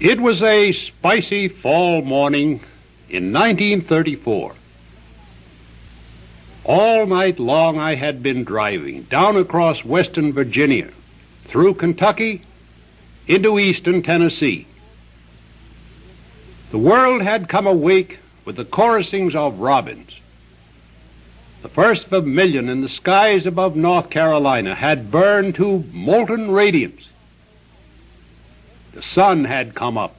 It was a spicy fall morning in 1934. All night long I had been driving down across western Virginia, through Kentucky, into eastern Tennessee. The world had come awake with the chorusings of robins. The first vermilion in the skies above North Carolina had burned to molten radiance. The sun had come up.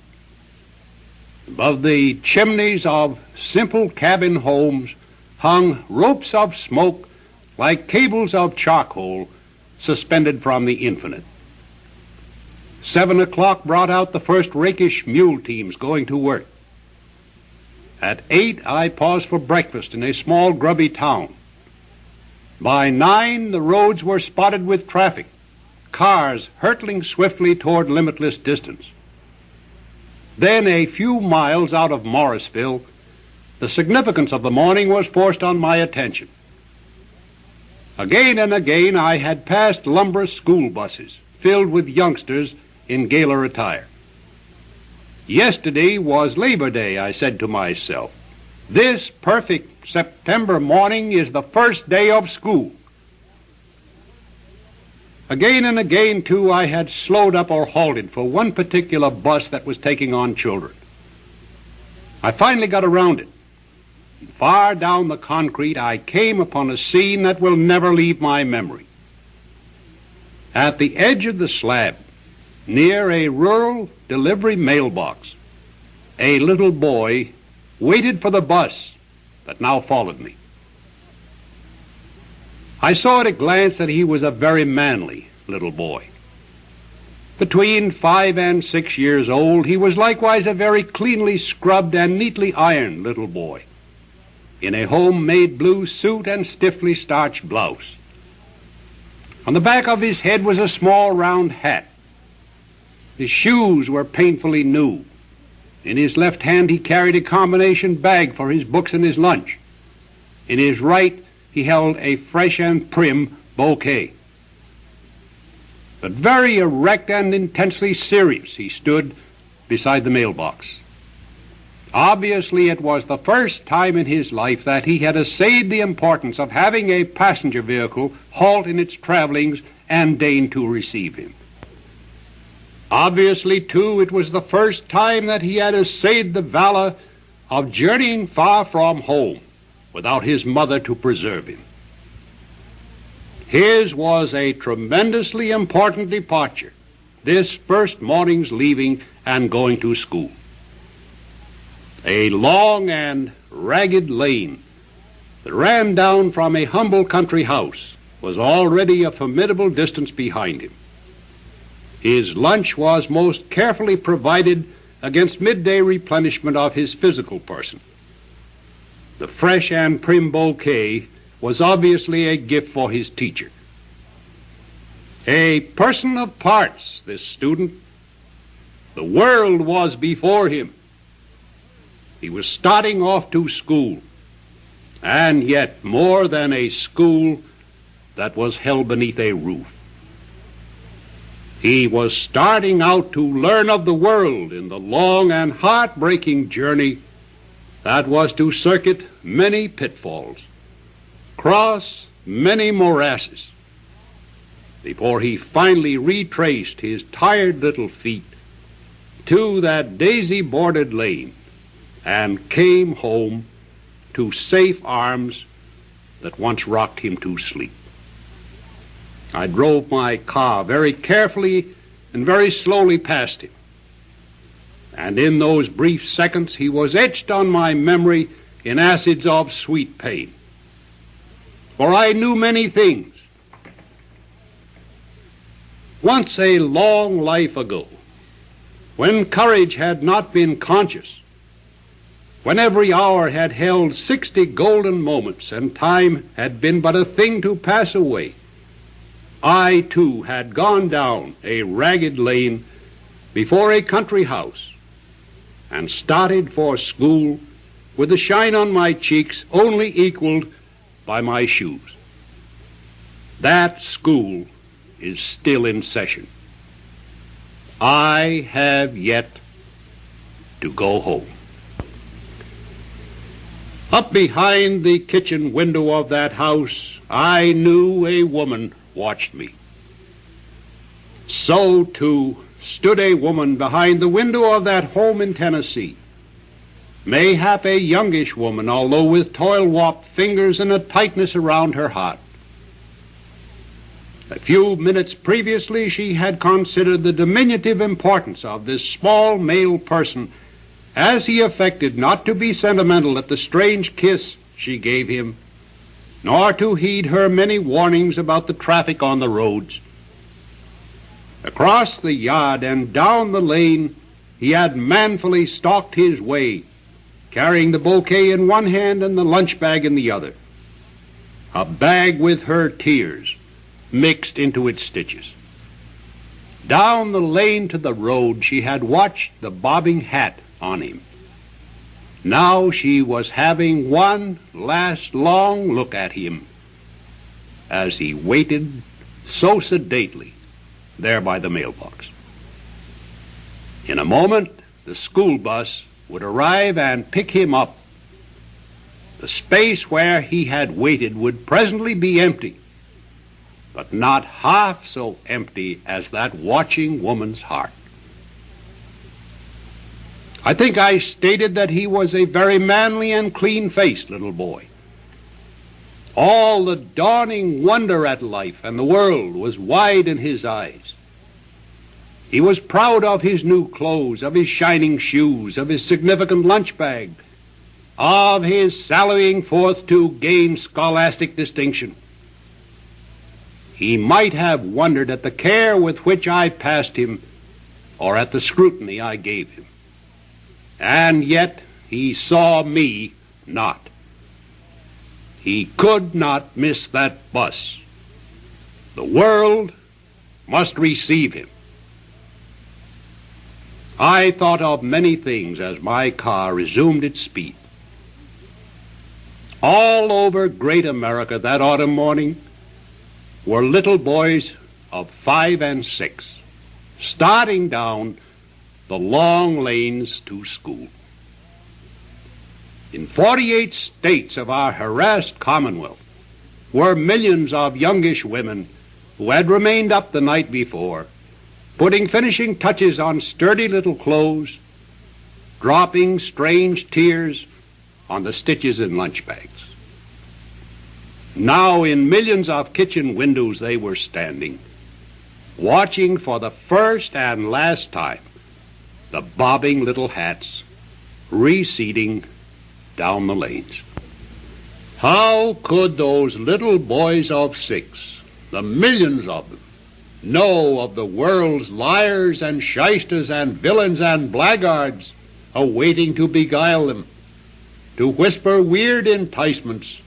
Above the chimneys of simple cabin homes hung ropes of smoke like cables of charcoal suspended from the infinite. 7 o'clock brought out the first rakish mule teams going to work. At 8 I paused for breakfast in a small grubby town. By 9 the roads were spotted with traffic, cars hurtling swiftly toward limitless distance. Then, a few miles out of Morrisville, the significance of the morning was forced on my attention. Again and again I had passed lumberous school buses filled with youngsters in gala attire. Yesterday was Labor Day, I said to myself. This perfect September morning is the first day of school. Again and again, too, I had slowed up or halted for one particular bus that was taking on children. I finally got around it. Far down the concrete, I came upon a scene that will never leave my memory. At the edge of the slab, near a rural delivery mailbox, a little boy waited for the bus that now followed me. I saw at a glance that he was a very manly little boy. Between 5 and 6 years old, he was likewise a very cleanly scrubbed and neatly ironed little boy, in a homemade blue suit and stiffly starched blouse. On the back of his head was a small round hat. His shoes were painfully new. In his left hand he carried a combination bag for his books and his lunch. In his right he held a fresh and prim bouquet. But very erect and intensely serious he stood beside the mailbox. Obviously it was the first time in his life that he had essayed the importance of having a passenger vehicle halt in its travelings and deign to receive him. Obviously, too, it was the first time that he had essayed the valor of journeying far from home without his mother to preserve him. His was a tremendously important departure, this first morning's leaving and going to school. A long and ragged lane that ran down from a humble country house was already a formidable distance behind him. His lunch was most carefully provided against midday replenishment of his physical person. The fresh and prim bouquet was obviously a gift for his teacher. A person of parts, this student. The world was before him. He was starting off to school, and yet more than a school that was held beneath a roof. He was starting out to learn of the world in the long and heartbreaking journey that was to circuit many pitfalls, cross many morasses, before he finally retraced his tired little feet to that daisy-bordered lane and came home to safe arms that once rocked him to sleep. I drove my car very carefully and very slowly past him. And in those brief seconds he was etched on my memory in acids of sweet pain. For I knew many things. Once a long life ago, when courage had not been conscious, when every hour had held 60 golden moments and time had been but a thing to pass away, I, too, had gone down a ragged lane before a country house and started for school with the shine on my cheeks only equaled by my shoes. That school is still in session. I have yet to go home. Up behind the kitchen window of that house, I knew a woman watched me. So, too, stood a woman behind the window of that home in Tennessee. Mayhap a youngish woman, although with toil-warped fingers and a tightness around her heart. A few minutes previously she had considered the diminutive importance of this small male person as he affected not to be sentimental at the strange kiss she gave him, nor to heed her many warnings about the traffic on the roads. Across the yard and down the lane he had manfully stalked his way, carrying the bouquet in one hand and the lunch bag in the other, a bag with her tears mixed into its stitches. Down the lane to the road she had watched the bobbing hat on him. Now she was having one last long look at him as he waited so sedately there by the mailbox. In a moment, the school bus would arrive and pick him up. The space where he had waited would presently be empty, but not half so empty as that watching woman's heart. I think I stated that he was a very manly and clean-faced little boy. All the dawning wonder at life and the world was wide in his eyes. He was proud of his new clothes, of his shining shoes, of his significant lunch bag, of his sallying forth to gain scholastic distinction. He might have wondered at the care with which I passed him, or at the scrutiny I gave him. And yet he saw me not. He could not miss that bus. The world must receive him. I thought of many things as my car resumed its speed. All over great America that autumn morning were little boys of 5 and 6, starting down the long lanes to school. In 48 states of our harassed Commonwealth were millions of youngish women who had remained up the night before, putting finishing touches on sturdy little clothes, dropping strange tears on the stitches in lunch bags. Now in millions of kitchen windows they were standing, watching for the first and last time the bobbing little hats receding down the lanes. How could those little boys of 6, the millions of them, know of the world's liars and shysters and villains and blackguards awaiting to beguile them, to whisper weird enticements,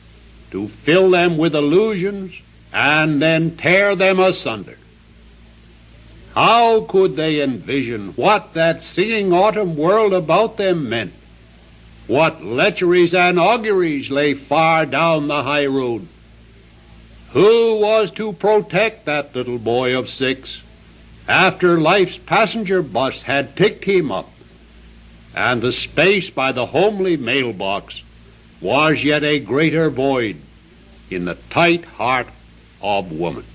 to fill them with illusions, and then tear them asunder? How could they envision what that singing autumn world about them meant? What lecheries and auguries lay far down the high road? Who was to protect that little boy of 6 after life's passenger bus had picked him up, and the space by the homely mailbox was yet a greater void in the tight heart of woman?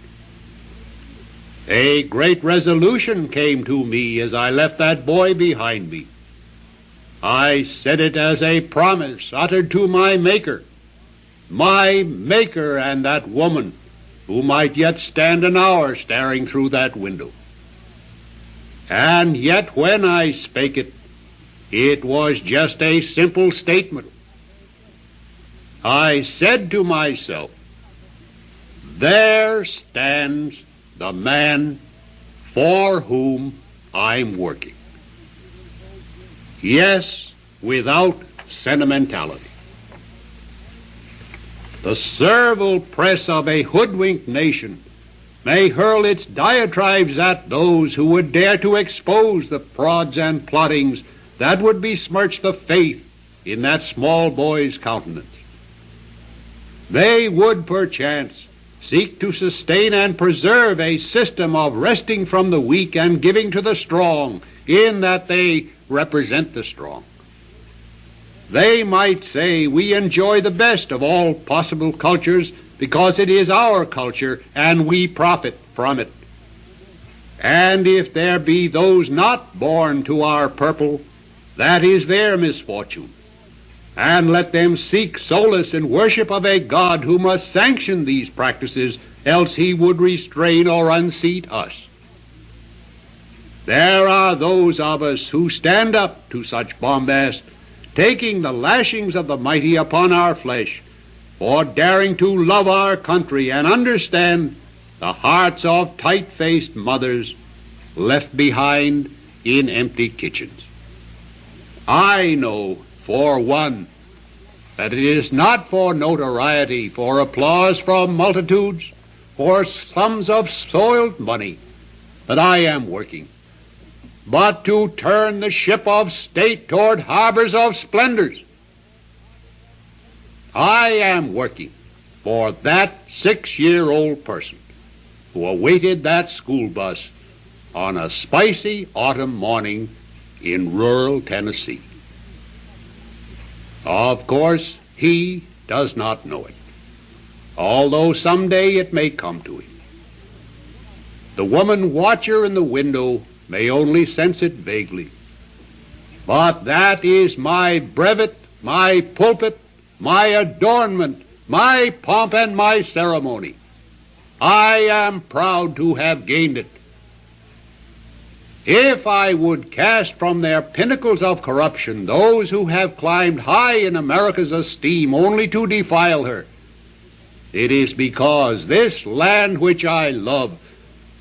A great resolution came to me as I left that boy behind me. I said it as a promise uttered to my Maker and that woman who might yet stand an hour staring through that window. And yet when I spake it, it was just a simple statement. I said to myself, there stands the man for whom I'm working. Yes, without sentimentality. The servile press of a hoodwinked nation may hurl its diatribes at those who would dare to expose the frauds and plottings that would besmirch the faith in that small boy's countenance. They would, perchance, seek to sustain and preserve a system of wresting from the weak and giving to the strong in that they represent the strong. They might say we enjoy the best of all possible cultures because it is our culture and we profit from it. And if there be those not born to our purple, that is their misfortune. And let them seek solace in worship of a God who must sanction these practices, else he would restrain or unseat us. There are those of us who stand up to such bombast, taking the lashings of the mighty upon our flesh, for daring to love our country and understand the hearts of tight-faced mothers left behind in empty kitchens. I know, for one, that it is not for notoriety, for applause from multitudes, for sums of soiled money that I am working, but to turn the ship of state toward harbors of splendors. I am working for that 6-year-old person who awaited that school bus on a spicy autumn morning in rural Tennessee. Of course, he does not know it, although someday it may come to him. The woman watcher in the window may only sense it vaguely, but that is my brevet, my pulpit, my adornment, my pomp, and my ceremony. I am proud to have gained it. If I would cast from their pinnacles of corruption those who have climbed high in America's esteem only to defile her, it is because this land which I love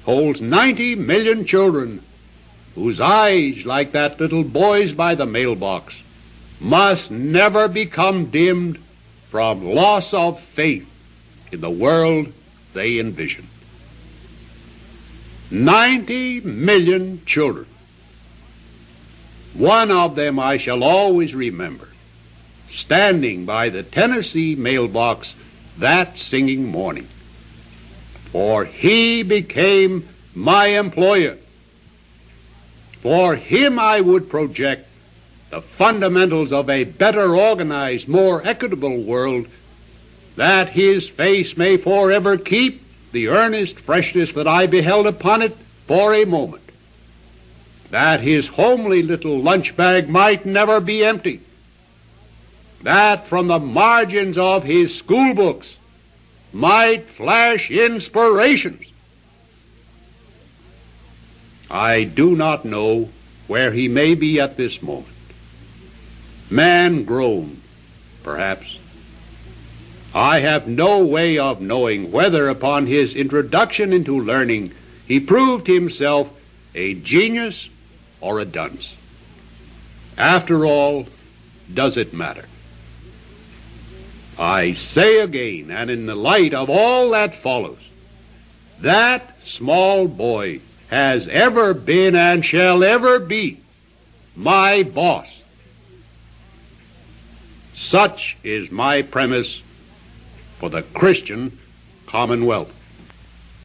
holds 90 million children whose eyes, like that little boy's by the mailbox, must never become dimmed from loss of faith in the world they envision. 90 million children. One of them I shall always remember, standing by the Tennessee mailbox that singing morning. For he became my employer. For him I would project the fundamentals of a better organized, more equitable world, that his face may forever keep the earnest freshness that I beheld upon it for a moment, that his homely little lunch bag might never be empty, that from the margins of his school books might flash inspirations. I do not know where he may be at this moment. Man grown, perhaps. I have no way of knowing whether upon his introduction into learning he proved himself a genius or a dunce. After all, does it matter? I say again, and in the light of all that follows, that small boy has ever been and shall ever be my boss. Such is my premise for the Christian Commonwealth.